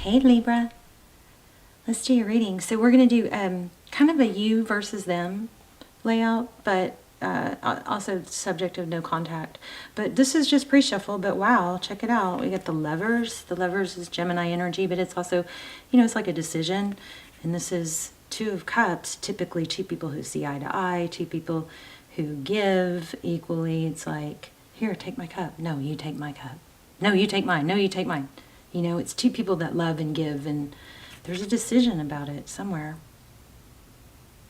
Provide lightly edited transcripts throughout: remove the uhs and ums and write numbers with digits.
Hey Libra, let's do your reading. So we're going to do kind of a you versus them layout, but also subject of no contact. But this is just pre-shuffle, but wow, check it out. We got the lovers. The lovers is Gemini energy, but it's also, you know, it's like a decision. And this is Two of Cups, typically two people who see eye to eye, two people who give equally. It's like, here, take my cup. No, you take my cup. No, you take mine. No, you take mine. You know, it's two people that love and give, and there's a decision about it somewhere.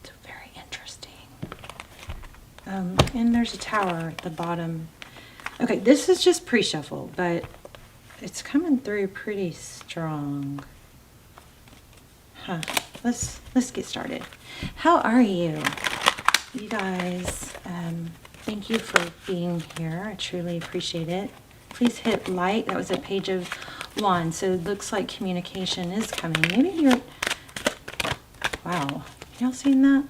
It's very interesting. And there's a tower at the bottom. Okay, this is just pre-shuffle, but it's coming through pretty strong. Huh. Let's get started. How are you? You guys, thank you for being here. I truly appreciate it. Please hit like. That was a Page of Wands, so it looks like communication is coming. Maybe you're... Wow. Y'all seen that?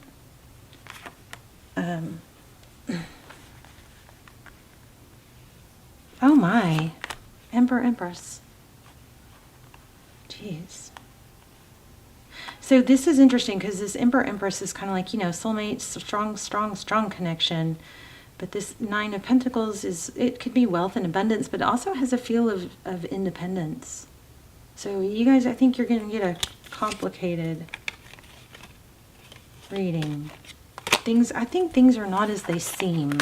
Oh my. Emperor, Empress. Jeez. So this is interesting because this Emperor, Empress is kind of like, you know, soulmate, strong connection. But this Nine of Pentacles is, it could be wealth and abundance, but it also has a feel of independence. So you guys, I think you're going to get a complicated reading. I think things are not as they seem.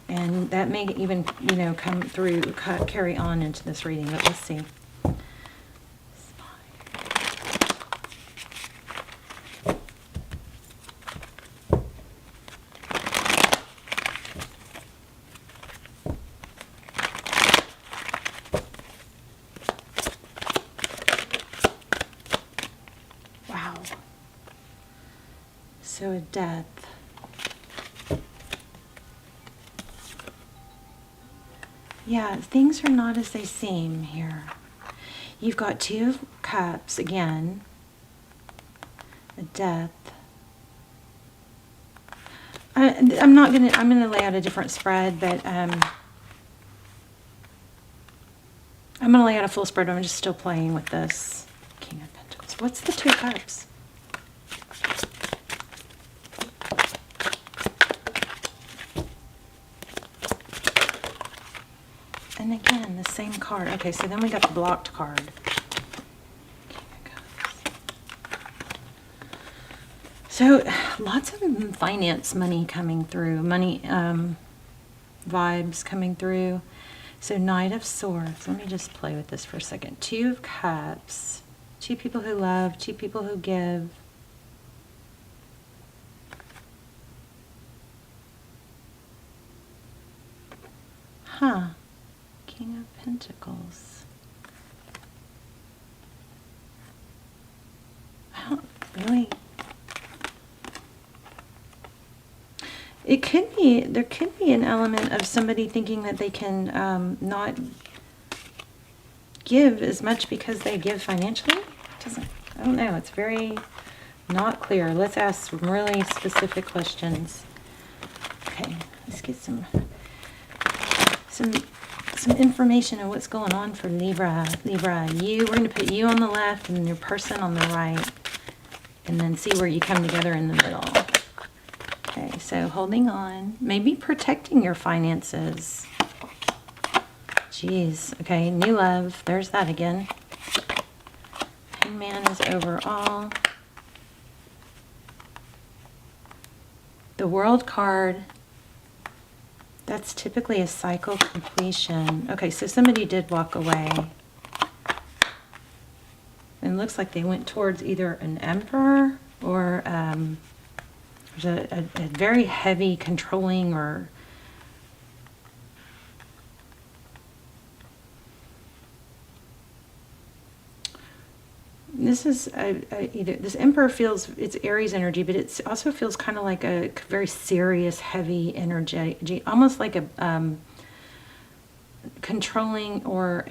And that may even, you know, come through, carry on into this reading, but let's see. Wow. So a death. Yeah, things are not as they seem here. You've got Two of Cups again. A death. I'm gonna lay out a different spread, but I'm gonna lay out a full spread. I'm just still playing with this King of Pentacles. What's the Two of Cups? And again, the same card. Okay, so then we got the blocked card. So lots of finance money coming through, money vibes coming through. So Knight of Swords. Let me just play with this for a second. Two of Cups. Two people who love, two people who give. Huh. King of Pentacles. I don't really... It could be, there could be an element of somebody thinking that they can not give as much because they give financially. I don't know, it's very not clear. Let's ask some really specific questions. Okay, let's get some information on what's going on for Libra. Libra, we're going to put you on the left and your person on the right, and then see where you come together in the middle. Okay, so holding on, maybe protecting your finances. Jeez, okay, new love, there's that again. Hangman is overall. The World card, that's typically a cycle completion. Okay, so somebody did walk away. And it looks like they went towards either an emperor or there's a very heavy controlling or this is either this emperor feels it's Aries energy, but it also feels kind of like a very serious, heavy energy, almost like a controlling or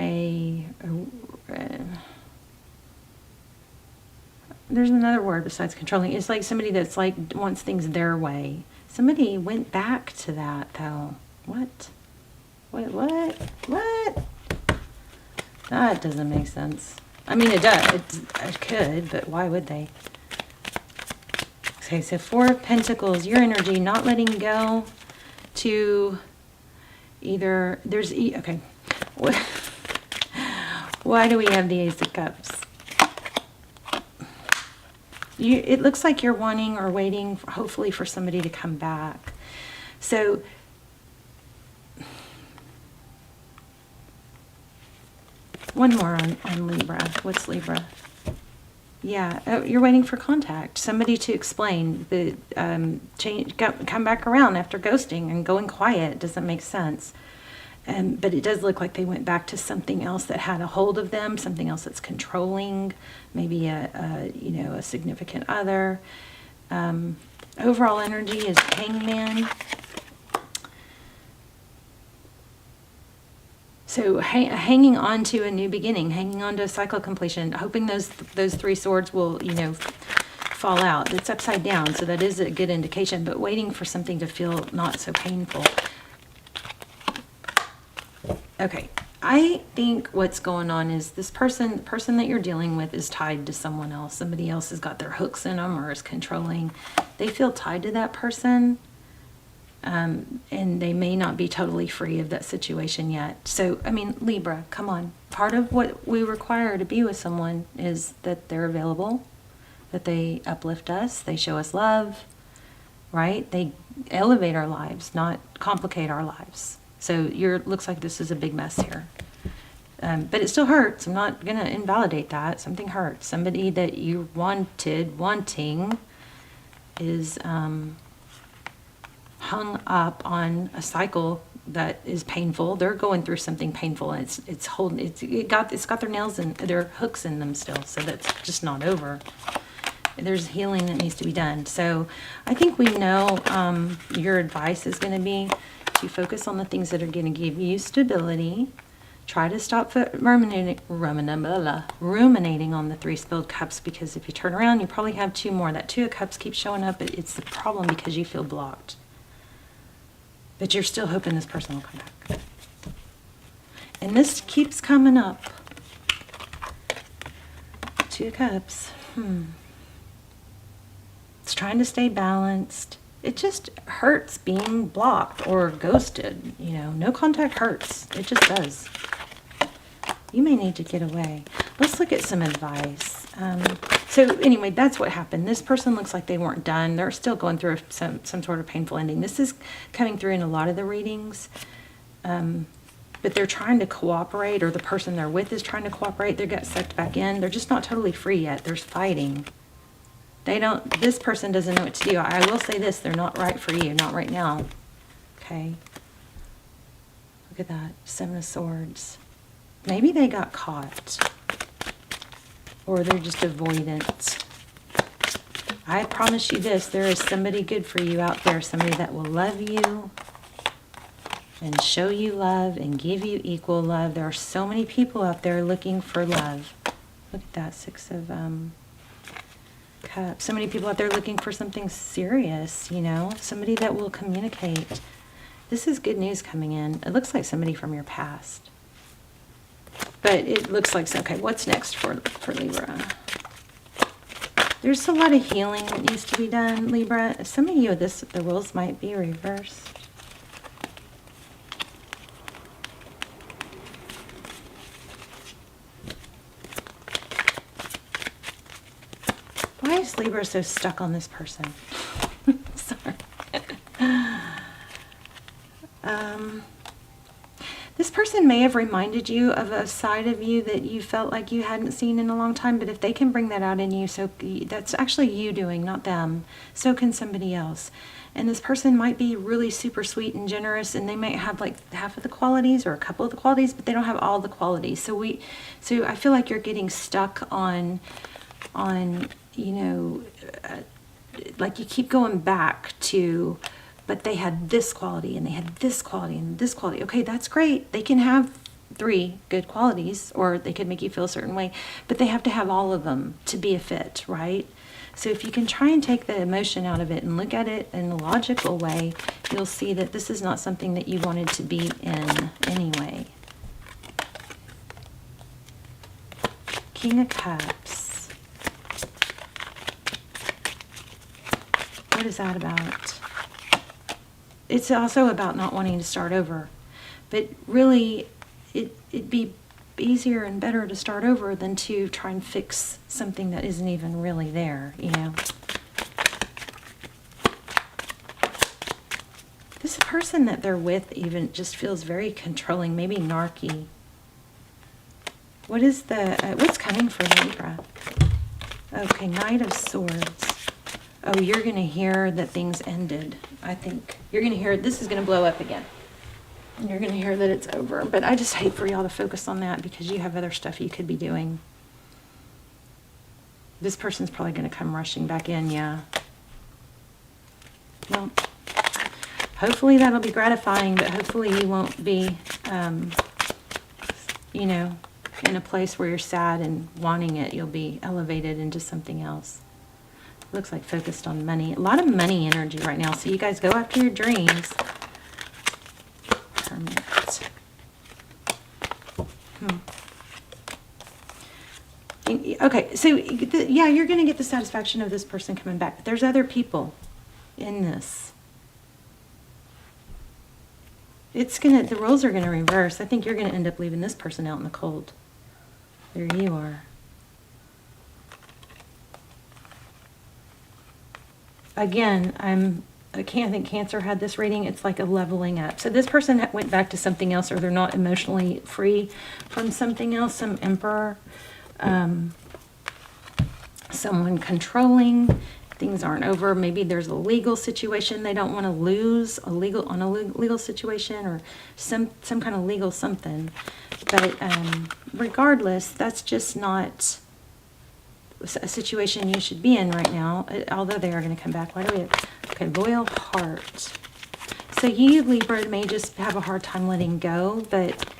there's another word besides controlling. It's like somebody that's like wants things their way. Somebody went back to that though. What? What? That doesn't make sense. I mean, it does. It could, but why would they? Okay, so Four of Pentacles, your energy, not letting go to either, okay. Why do we have the Ace of Cups? It looks like you're wanting or waiting, hopefully, for somebody to come back. So, one more on Libra. What's Libra? Yeah, you're waiting for contact. Somebody to explain the change, come back around after ghosting and going quiet. Doesn't make sense. But it does look like they went back to something else that had a hold of them, something else that's controlling, maybe a significant other. Overall energy is Hangman. So hanging on to a new beginning, hanging on to a cycle completion, hoping those three swords will, fall out. It's upside down, so that is a good indication, but waiting for something to feel not so painful. Okay, I think what's going on is this person, the person that you're dealing with is tied to someone else. Somebody else has got their hooks in them or is controlling. They feel tied to that person. And they may not be totally free of that situation yet. So, I mean, Libra, come on. Part of what we require to be with someone is that they're available, that they uplift us, they show us love, right? They elevate our lives, not complicate our lives. So looks like this is a big mess here. But it still hurts. I'm not going to invalidate that. Something hurts. Somebody that you wanting is hung up on a cycle that is painful. They're going through something painful, and it's got their nails and their hooks in them still, so that's just not over. There's healing that needs to be done. So I think we know your advice is going to be to focus on the things that are going to give you stability. Try to stop ruminating on the three spilled cups, because if you turn around, you probably have two more. That Two of Cups keeps showing up, but it's the problem because you feel blocked. But you're still hoping this person will come back. And this keeps coming up. Two of Cups. It's trying to stay balanced. It just hurts being blocked or ghosted. No contact hurts. It just does. You may need to get away. Let's look at some advice. So anyway, that's what happened. This person looks like they weren't done. They're still going through some sort of painful ending. This is coming through in a lot of the readings. But they're trying to cooperate, or the person they're with is trying to cooperate. They got sucked back in. They're just not totally free yet. There's fighting. This person doesn't know what to do. I will say this, they're not right for you, not right now. Okay. Look at that, Seven of Swords. Maybe they got caught. Or they're just avoidant. I promise you this, there is somebody good for you out there, somebody that will love you and show you love and give you equal love. There are so many people out there looking for love. Look at that, Six of Cups. So many people out there looking for something serious, somebody that will communicate. This is good news coming in. It looks like somebody from your past. But it looks like, okay, what's next for Libra? There's a lot of healing that needs to be done, Libra. Some of you, the roles might be reversed. Why is Libra so stuck on this person? Sorry. This person may have reminded you of a side of you that you felt like you hadn't seen in a long time, but if they can bring that out in you, so that's actually you doing, not them. So can somebody else. And this person might be really super sweet and generous, and they might have like half of the qualities or a couple of the qualities, but they don't have all the qualities. So I feel like you're getting stuck on like you keep going back to, but they had this quality and they had this quality and this quality. Okay, that's great. They can have three good qualities, or they could make you feel a certain way, but they have to have all of them to be a fit, right? So if you can try and take the emotion out of it and look at it in a logical way, you'll see that this is not something that you wanted to be in anyway. King of Cups. What is that about? It's also about not wanting to start over. But really, it'd be easier and better to start over than to try and fix something that isn't even really there, you know. This person that they're with even just feels very controlling, maybe narky. What is the, what's coming for Libra? Okay, Knight of Swords. Oh, you're going to hear that things ended, I think. You're going to hear, this is going to blow up again. And you're going to hear that it's over. But I just hate for y'all to focus on that because you have other stuff you could be doing. This person's probably going to come rushing back in, yeah. Well, hopefully that'll be gratifying, but hopefully you won't be, you know, in a place where you're sad and wanting it. You'll be elevated into something else. Looks like focused on money. A lot of money energy right now. So you guys go after your dreams. Hermit. Okay, so yeah, you're going to get the satisfaction of this person coming back. But there's other people in this. The roles are going to reverse. I think you're going to end up leaving this person out in the cold. There you are. Again, I can't think Cancer had this reading. It's like a leveling up. So this person went back to something else, or they're not emotionally free from something else. Some Emperor, someone controlling. Things aren't over. Maybe there's a legal situation they don't want to lose, a legal situation, or some kind of legal something. But regardless, that's just not a situation you should be in right now, although they are going to come back. Why do we have, okay, Loyal Heart. So you, Libra, may just have a hard time letting go, but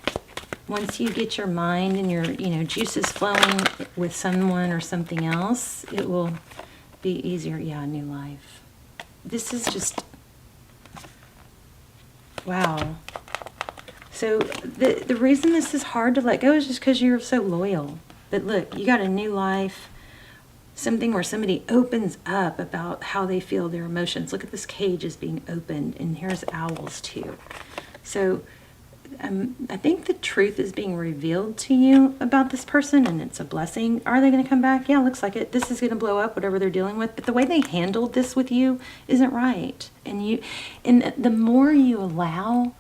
once you get your mind and your, you know, juices flowing with someone or something else, it will be easier. Yeah, new life. This is just, wow. So the reason this is hard to let go is just because you're so loyal. But look, you got a new life, something where somebody opens up about how they feel, their emotions. Look at this cage is being opened, and here's owls too. So I think the truth is being revealed to you about this person, and it's a blessing. Are they going to come back? Yeah, looks like it. This is going to blow up, whatever they're dealing with. But the way they handled this with you isn't right. And the more you allow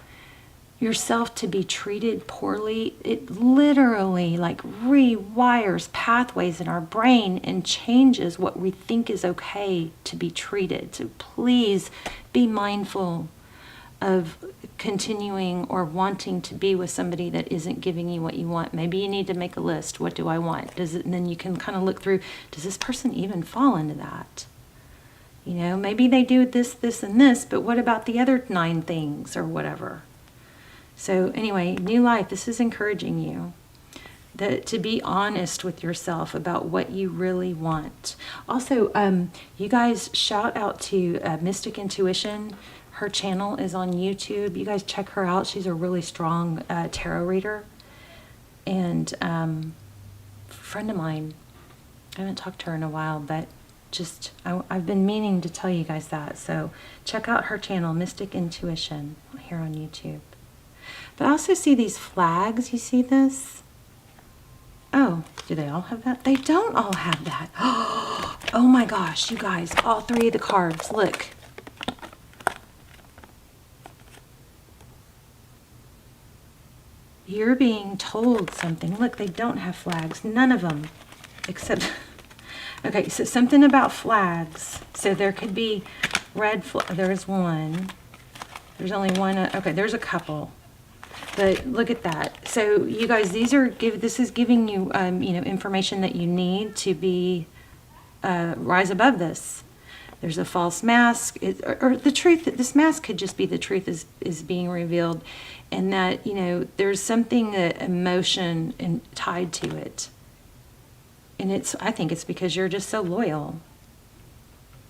yourself to be treated poorly, it literally like rewires pathways in our brain and changes what we think is okay to be treated. So please be mindful of continuing or wanting to be with somebody that isn't giving you what you want. Maybe you need to make a list. What do I want? And then you can kind of look through, does this person even fall into that? You know, maybe they do this, this, and this, but what about the other 9 things or whatever? So anyway, new life, this is encouraging you to be honest with yourself about what you really want. Also, you guys, shout out to Mystic Intuition. Her channel is on YouTube. You guys check her out. She's a really strong tarot reader. And a friend of mine, I haven't talked to her in a while, but just, I've been meaning to tell you guys that. So check out her channel, Mystic Intuition, here on YouTube. But I also see these flags. You see this? Oh, do they all have that? They don't all have that. Oh my gosh, you guys, all 3 of the cards, look. You're being told something. Look, they don't have flags. None of them. Except, okay, so something about flags. So there could be red flag. There's one. There's only one. Okay, there's a couple. But look at that. So you guys, this is giving you, you know, information that you need to be, rise above this. There's a false mask, or the truth. This mask could just be the truth is being revealed, and that, you know, there's something emotion tied to it, and I think it's because you're just so loyal.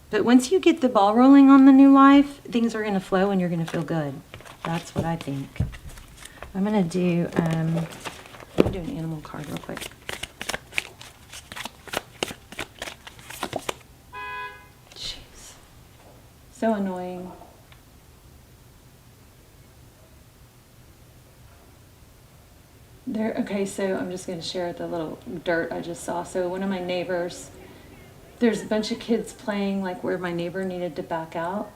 But once you get the ball rolling on the new life, things are going to flow, and you're going to feel good. That's what I think. I'm going to do an animal card real quick. So annoying. Okay, so I'm just going to share the little dirt I just saw. So one of my neighbors, there's a bunch of kids playing like where my neighbor needed to back out.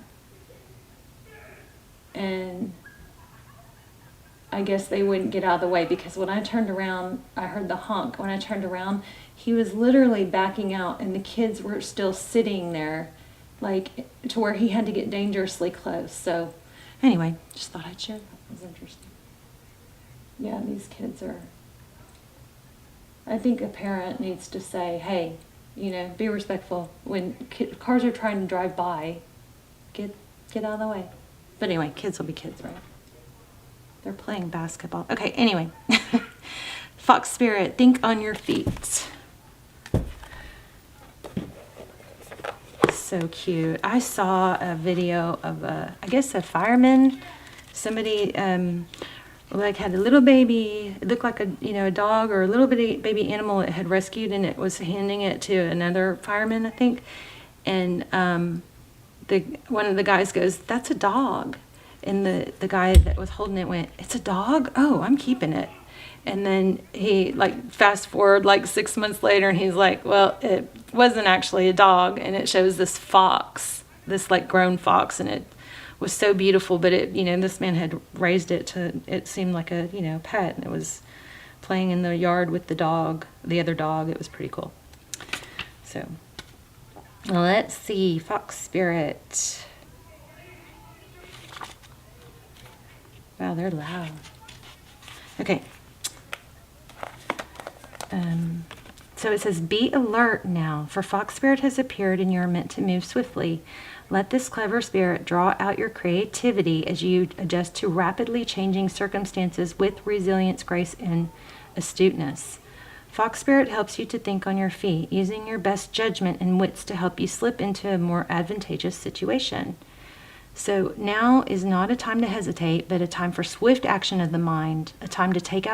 And I guess they wouldn't get out of the way because when I turned around, I heard the honk. When I turned around, he was literally backing out and the kids were still sitting there, like to where he had to get dangerously close. So anyway, just thought I'd share that. It was interesting. Yeah, these kids are, I think a parent needs to say, hey, be respectful. When cars are trying to drive by, get out of the way. But anyway, kids will be kids, right? They're playing basketball. Okay, anyway. Fox Spirit, think on your feet. So cute. I saw a video of I guess a fireman. Somebody like had a little baby. It looked like a dog or a little baby animal it had rescued, and it was handing it to another fireman, I think. And one of the guys goes, "That's a dog." And the guy that was holding it went, "It's a dog? Oh, I'm keeping it." And then he fast forward 6 months later, and he's like, "Well, it wasn't actually a dog." And it shows this fox, this grown fox, and it was so beautiful. But this man had raised it to, it seemed like a pet, and it was playing in the yard with the other dog. It was pretty cool. So let's see, Fox Spirit. Wow, they're loud. Okay. So it says, be alert now, for Fox Spirit has appeared and you are meant to move swiftly. Let this clever spirit draw out your creativity as you adjust to rapidly changing circumstances with resilience, grace, and astuteness. Fox Spirit helps you to think on your feet, using your best judgment and wits to help you slip into a more advantageous situation. So now is not a time to hesitate, but a time for swift action of the mind, a time to think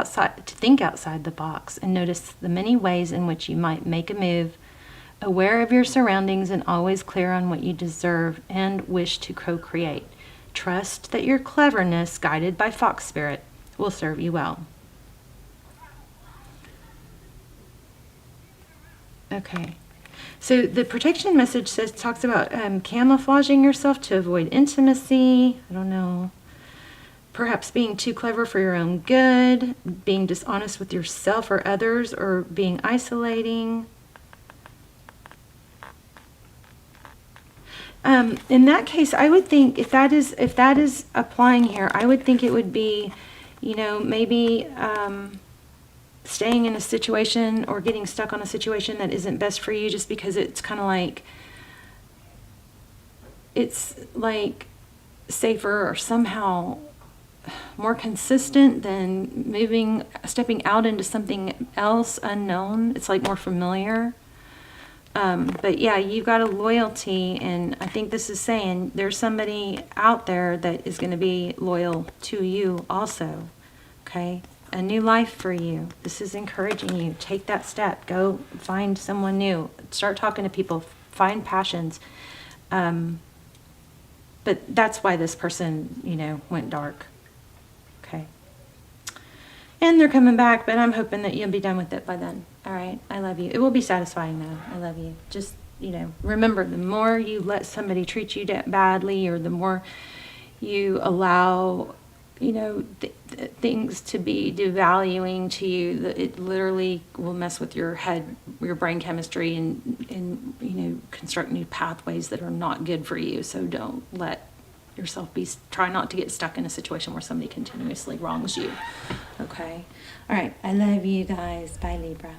outside the box and notice the many ways in which you might make a move, aware of your surroundings and always clear on what you deserve and wish to co-create. Trust that your cleverness, guided by Fox Spirit, will serve you well. Okay. So the protection message talks about camouflaging yourself to avoid intimacy. I don't know. Perhaps being too clever for your own good, being dishonest with yourself or others, or being isolating. In that case, I would think if that is applying here, I would think it would be, maybe staying in a situation or getting stuck on a situation that isn't best for you, just because it's kind of it's safer or somehow more consistent than stepping out into something else unknown. It's more familiar. But yeah, you've got a loyalty, and I think this is saying there's somebody out there that is going to be loyal to you also. Okay? A new life for you. This is encouraging you. Take that step. Go find someone new. Start talking to people. Find passions. But that's why this person, went dark. Okay. And they're coming back, but I'm hoping that you'll be done with it by then. All right. I love you. It will be satisfying though. I love you. Just, remember, the more you let somebody treat you badly, or the more you allow things to be devaluing to you, that it literally will mess with your head, your brain chemistry, and construct new pathways that are not good for you. So don't let yourself try not to get stuck in a situation where somebody continuously wrongs you. Okay. All right. I love you guys. Bye, Libra.